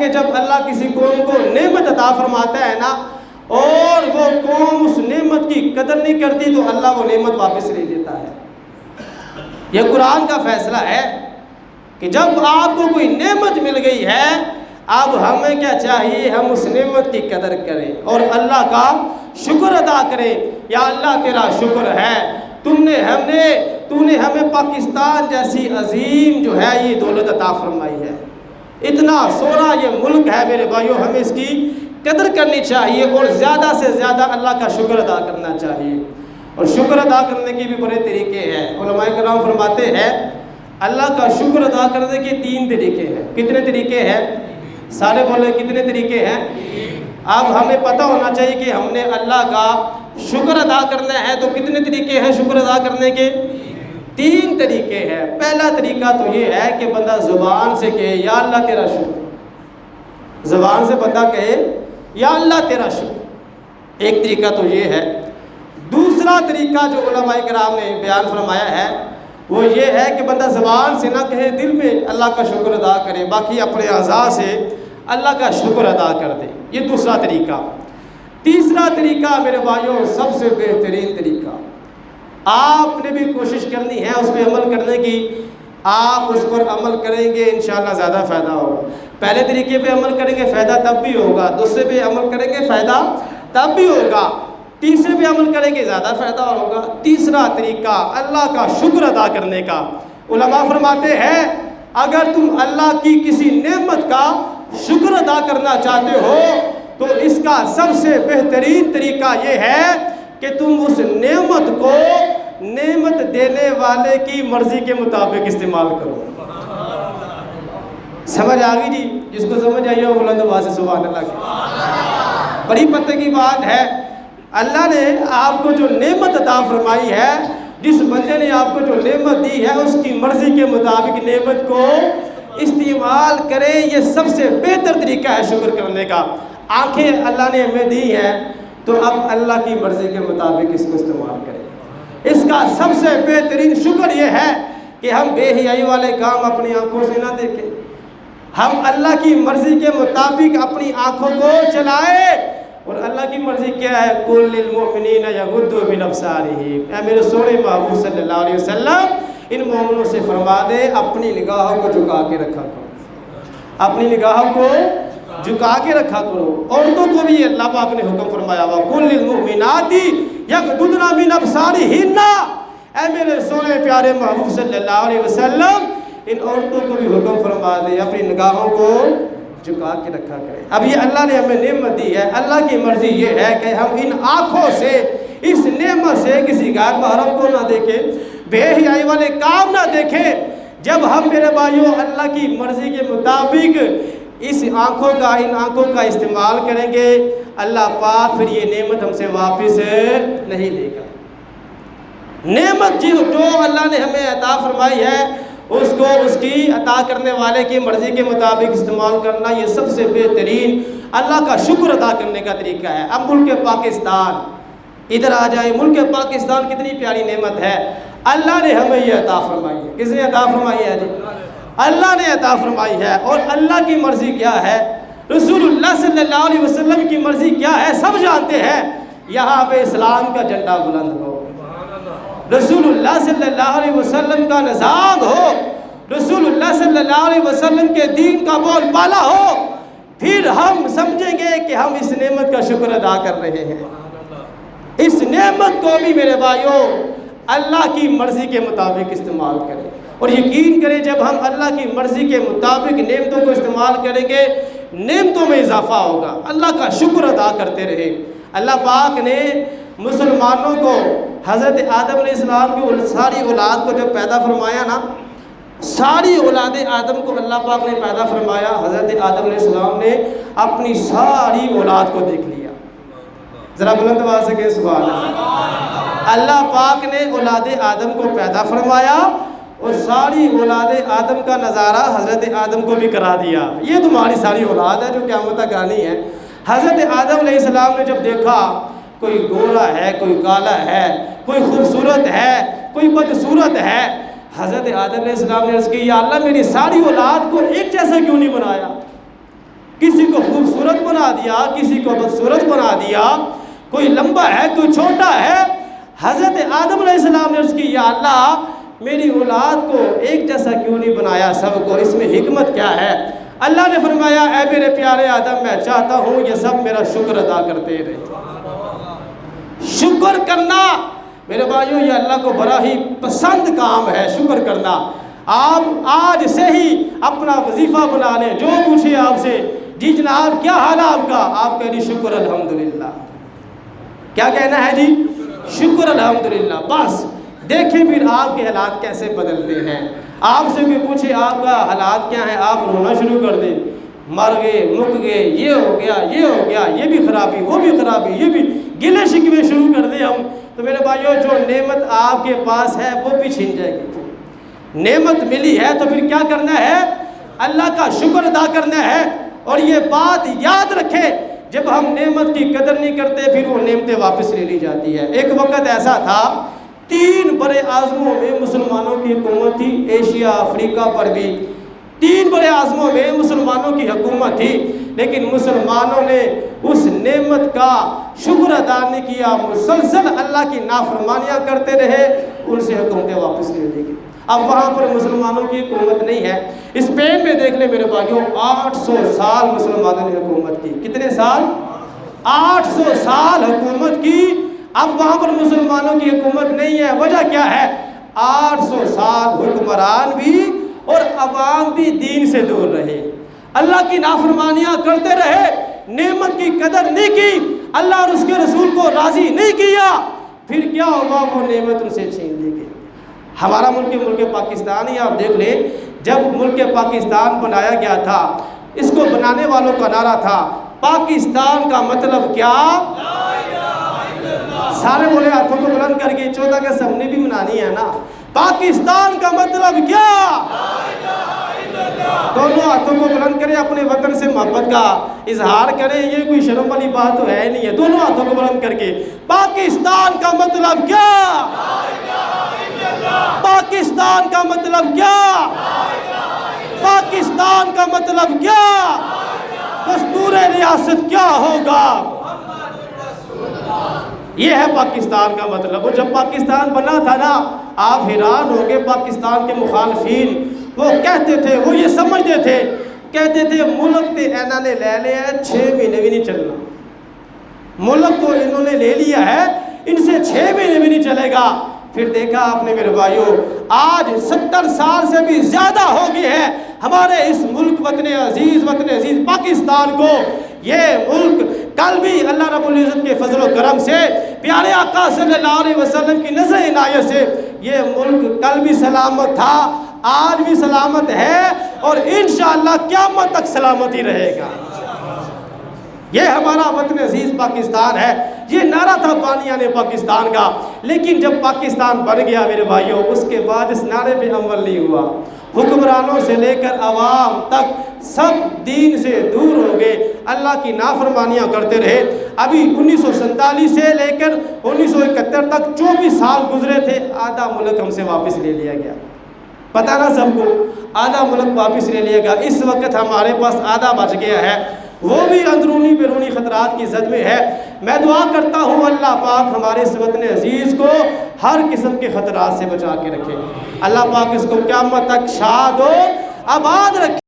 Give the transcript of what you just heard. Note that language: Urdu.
کہ جب اللہ کسی قوم کو نعمت عطا فرماتا ہے نا اور وہ قوم اس نعمت کی قدر نہیں کرتی تو اللہ وہ نعمت واپس لے لیتا ہے۔ یہ قرآن کا فیصلہ ہے کہ جب آپ کو کوئی نعمت مل گئی ہے اب ہمیں کیا چاہیے، ہم اس نعمت کی قدر کریں اور اللہ کا شکر ادا کریں۔ یا اللہ تیرا شکر ہے، تو نے ہمیں پاکستان جیسی عظیم جو ہے یہ دولت عطا فرمائی ہے، اتنا سونا یہ ملک ہے میرے بھائیوں، ہمیں اس کی قدر کرنی چاہیے اور زیادہ سے زیادہ اللہ کا شکر ادا کرنا چاہیے۔ اور شکر ادا کرنے کے بھی بڑے طریقے ہیں۔ علماء کرام فرماتے ہیں اللہ کا شکر ادا کرنے کے 3 طریقے ہیں۔ کتنے طریقے ہیں؟ سارے بولے کتنے طریقے ہیں؟ اب ہمیں پتہ ہونا چاہیے کہ ہم نے اللہ کا شکر ادا کرنا ہے تو کتنے طریقے ہیں شکر ادا کرنے کے؟ 3 طریقے ہیں۔ پہلا طریقہ تو یہ ہے کہ بندہ زبان سے کہے یا اللہ تیرا شکر، زبان سے بندہ کہے یا اللہ تیرا شکر، ایک طریقہ تو یہ ہے۔ دوسرا طریقہ جو علماء کرام نے بیان فرمایا ہے وہ یہ ہے کہ بندہ زبان سے نہ کہے، دل میں اللہ کا شکر ادا کرے، باقی اپنے اعضاء سے اللہ کا شکر ادا کر دے، یہ دوسرا طریقہ۔ تیسرا طریقہ میرے بھائیوں سب سے بہترین طریقہ، آپ نے بھی کوشش کرنی ہے اس پہ عمل کرنے کی، آپ اس پر عمل کریں گے انشاءاللہ زیادہ فائدہ ہوگا۔ پہلے طریقے پہ عمل کریں گے فائدہ تب بھی ہوگا، دوسرے پہ عمل کریں گے فائدہ تب بھی ہوگا، تیسرے پہ عمل کریں گے زیادہ فائدہ ہوگا۔ تیسرا طریقہ اللہ کا شکر ادا کرنے کا۔ علماء فرماتے ہیں اگر تم اللہ کی کسی نعمت کا شکر ادا کرنا چاہتے ہو تو اس کا سب سے بہترین طریقہ یہ ہے کہ تم اس نعمت کو نعمت دینے والے کی مرضی کے مطابق استعمال کرو۔ سمجھ آ گئی جی؟ جس کو سمجھ آئی ہو بلند آواز سے سبحان اللہ کی۔ بڑی پتہ کی بات ہے، اللہ نے آپ کو جو نعمت عطا فرمائی ہے، جس بندے نے آپ کو جو نعمت دی ہے اس کی مرضی کے مطابق نعمت کو استعمال کریں، یہ سب سے بہتر طریقہ ہے شکر کرنے کا۔ آنکھیں اللہ نے ہمیں دی ہیں تو اب اللہ کی مرضی کے مطابق اس کو استعمال کریں۔ اس کا سب سے بہترین شکر یہ ہے کہ ہم بے حیائی والے کام اپنی آنکھوں سے نہ دیکھیں، ہم اللہ کی مرضی کے مطابق اپنی آنکھوں کو چلائیں۔ اور اللہ کی مرضی کیا ہے؟ قُل لِّلْمُؤْمِنِينَ يَغُضُّوا مِنْ أَبْصَارِهِمْ، اے میرے سونے محبوب صلی اللہ علیہ وسلم ان مومنوں سے فرما دے اپنی نگاہوں کو جھکا کے رکھا کرو، اپنی نگاہوں کو جھکا کے رکھا کرو۔ عورتوں کو بھی اللہ پاک نے حکم فرمایا ہوا قُل لِّلْمُؤْمِنَاتِ يَغْضُضْنَ مِنْ أَبْصَارِهِنَّ، اے میرے سونے پیارے محبوب صلی اللہ علیہ وسلم ان عورتوں کو بھی حکم فرما دے اپنی نگاہوں کو جھکا کے رکھا کرے۔ اب یہ اللہ نے ہمیں نعمت دی ہے، اللہ کی مرضی یہ ہے کہ ہم ان آنکھوں سے اس نعمت سے کسی غیر محرم کو نہ دیکھیں، بے حیائی والے کام نہ دیکھیں۔ جب ہم میرے بھائیوں اللہ کی مرضی کے مطابق اس آنکھوں کا ان آنکھوں کا استعمال کریں گے اللہ پاک پھر یہ نعمت ہم سے واپس نہیں لے گا۔ نعمت جو اللہ نے ہمیں عطا فرمائی ہے اس کو اس کی عطا کرنے والے کی مرضی کے مطابق استعمال کرنا، یہ سب سے بہترین اللہ کا شکر ادا کرنے کا طریقہ ہے۔ اب ملک پاکستان، ادھر آ جائیں، ملک پاکستان کتنی پیاری نعمت ہے، اللہ نے ہمیں یہ عطا فرمائی ہے۔ کس نے عطا فرمائی ہے جی؟ اللہ نے عطا فرمائی ہے۔ اور اللہ کی مرضی کیا ہے، رسول اللہ صلی اللہ علیہ وسلم کی مرضی کیا ہے سب جانتے ہیں۔ یہاں پہ اسلام کا جھنڈا بلند ہو، رسول اللہ صلی اللہ علیہ وسلم کا نظام ہو، رسول اللہ صلی اللہ علیہ وسلم کے دین کا بول بالا ہو، پھر ہم سمجھیں گے کہ ہم اس نعمت کا شکر ادا کر رہے ہیں۔ اس نعمت کو بھی میرے بھائیوں اللہ کی مرضی کے مطابق استعمال کریں، اور یقین کریں جب ہم اللہ کی مرضی کے مطابق نعمتوں کو استعمال کریں گے نعمتوں میں اضافہ ہوگا۔ اللہ کا شکر ادا کرتے رہے۔ اللہ پاک نے مسلمانوں کو حضرت آدم علیہ السلام کی ساری اولاد کو جب پیدا فرمایا نا، ساری اولاد آدم کو اللہ پاک نے پیدا فرمایا، حضرت آدم علیہ السلام نے اپنی ساری اولاد کو دیکھ لیا۔ ذرا بلند آواز سے کہیں سبحان اللہ۔ اللہ پاک نے اولاد آدم کو پیدا فرمایا اور ساری اولاد آدم کا نظارہ حضرت آدم کو بھی کرا دیا، یہ تمہاری ساری اولاد ہے جو قیامت تک آنی ہے۔ حضرت آدم علیہ السلام نے جب دیکھا کوئی گورا ہے، کوئی کالا ہے، کوئی خوبصورت ہے، کوئی بدصورت ہے، حضرت آدم علیہ السلام نے عرض کی یا اللہ میری ساری اولاد کو ایک جیسا کیوں نہیں بنایا؟ بنا دیا، کسی کو بدصورت بنا دیا، کوئی لمبا ہے کوئی چھوٹا ہے۔ حضرت آدم علیہ السلام نے عرض کی یا اللہ میری اولاد کو ایک جیسا کیوں نہیں بنایا سب کو، اس میں حکمت کیا ہے؟ اللہ نے فرمایا اے میرے پیارے آدم میں چاہتا ہوں یہ سب میرا شکر ادا کرتے رہے۔ شکر کرنا میرے بھائیو یہ اللہ کو بڑا ہی پسند کام ہے، شکر کرنا۔ آپ آج سے ہی اپنا وظیفہ بنا لیں، جو پوچھے آپ سے جی جناب کیا حال ہے آپ کا، آپ کہہ دی شکر الحمدللہ۔ کیا کہنا ہے جی؟ شکر الحمدللہ۔ بس دیکھیں پھر آپ کے حالات کیسے بدلتے ہیں۔ آپ سے بھی پوچھے آپ کا حالات کیا ہیں، آپ رونا شروع کر دیں، مر گئے مک گئے، یہ ہو گیا یہ ہو گیا، یہ بھی خرابی وہ بھی خرابی، یہ بھی گلے شکوے شروع کر دیں ہم، تو میرے بھائیو جو نعمت آپ کے پاس ہے وہ بھی چھین جائے گی۔ نعمت ملی ہے تو پھر کیا کرنا ہے؟ اللہ کا شکر ادا کرنا ہے۔ اور یہ بات یاد رکھیں جب ہم نعمت کی قدر نہیں کرتے پھر وہ نعمتیں واپس لے لی جاتی ہے۔ ایک وقت ایسا تھا 3 بڑے اعظموں میں مسلمانوں کی حکومت تھی، ایشیا افریقہ پر بھی 3 بڑے اعظموں میں مسلمانوں کی حکومت تھی، لیکن مسلمانوں نے اس نعمت کا شکر ادا نہیں کیا، مسلسل اللہ کی نافرمانیاں کرتے رہے، ان سے حکومتیں واپس لے لی گئی۔ اب وہاں پر مسلمانوں کی حکومت نہیں ہے۔ اسپین میں دیکھ لیں میرے بھائیوں 800 سال مسلمانوں نے حکومت کی۔ کتنے سال؟ 800 سال حکومت کی۔ اب وہاں پر مسلمانوں کی حکومت نہیں ہے، وجہ کیا ہے؟ 800 سال حکمران بھی اور عوام بھی دین سے دور رہے، اللہ کی نافرمانیاں کرتے رہے، نعمت کی قدر نہیں کی، اللہ اور اس کے رسول کو راضی نہیں کیا، پھر کیا ہوگا؟ وہ نعمت ان سے چھین لی گئی۔ ہمارا ملک پاکستان ہی آپ دیکھ لیں، جب ملک پاکستان بنایا گیا تھا اس کو بنانے والوں کا نعرہ تھا پاکستان کا مطلب کیا؟ سارے بولے ہاتھوں کو بلند کر کے 14 اگست ہم نے بھی منانی ہے نا، پاکستان کا مطلب کیا؟ دونوں ہاتھوں کو بلند کریں، اپنے وطن سے محبت کا اظہار کریں، یہ کوئی شرم والی بات تو ہے نہیں ہے، دونوں ہاتھوں کو بلند کر کے پاکستان کا مطلب کیا؟ پاکستان کا مطلب کیا؟ پاکستان کا مطلب کیا؟ دستور ریاست کیا ہوگا؟ یہ ہے پاکستان کا مطلب۔ اور جب پاکستان بنا تھا نا آپ حیران ہو گئے، پاکستان کے مخالفین وہ کہتے تھے، وہ یہ سمجھتے تھے، کہتے تھے ملک تے اینا نے لے لیا ہے 6 مہینے بھی نہیں چلنا، ملک تو انہوں نے لے لیا ہے ان سے 6 مہینے بھی نہیں چلے گا۔ پھر دیکھا آپ نے میرے بھائیوں آج 70 سال سے بھی زیادہ ہو گئے ہیں ہمارے اس ملک وطن عزیز پاکستان کو۔ یہ ملک کل بھی اللہ رب العزت کے فضل و کرم سے پیارے آقا صلی اللہ علیہ وسلم کی نظر عنایت سے یہ ملک کل بھی سلامت تھا، آج بھی سلامت ہے اور انشاءاللہ قیامت تک سلامتی رہے گا۔ یہ ہمارا وطن عزیز پاکستان ہے، یہ نعرہ تھا بانیان پاکستان کا، لیکن جب پاکستان بن گیا میرے بھائیوں اس کے بعد اس نعرے پہ عمل نہیں ہوا، حکمرانوں سے لے کر عوام تک سب دین سے دور ہو گئے، اللہ کی نافرمانیاں کرتے رہے۔ ابھی 1947 سے لے کر 1971 تک 24 سال گزرے تھے، آدھا ملک ہم سے واپس لے لیا گیا، پتہ نا سب کو، آدھا ملک واپس لے لیا گیا۔ اس وقت ہمارے پاس آدھا بچ گیا ہے، وہ بھی اندرونی بیرونی خطرات کی زد میں ہے۔ میں دعا کرتا ہوں اللہ پاک ہمارے اس وطن عزیز کو ہر قسم کے خطرات سے بچا کے رکھے، اللہ پاک اس کو قیامت تک شاد و آباد رکھے۔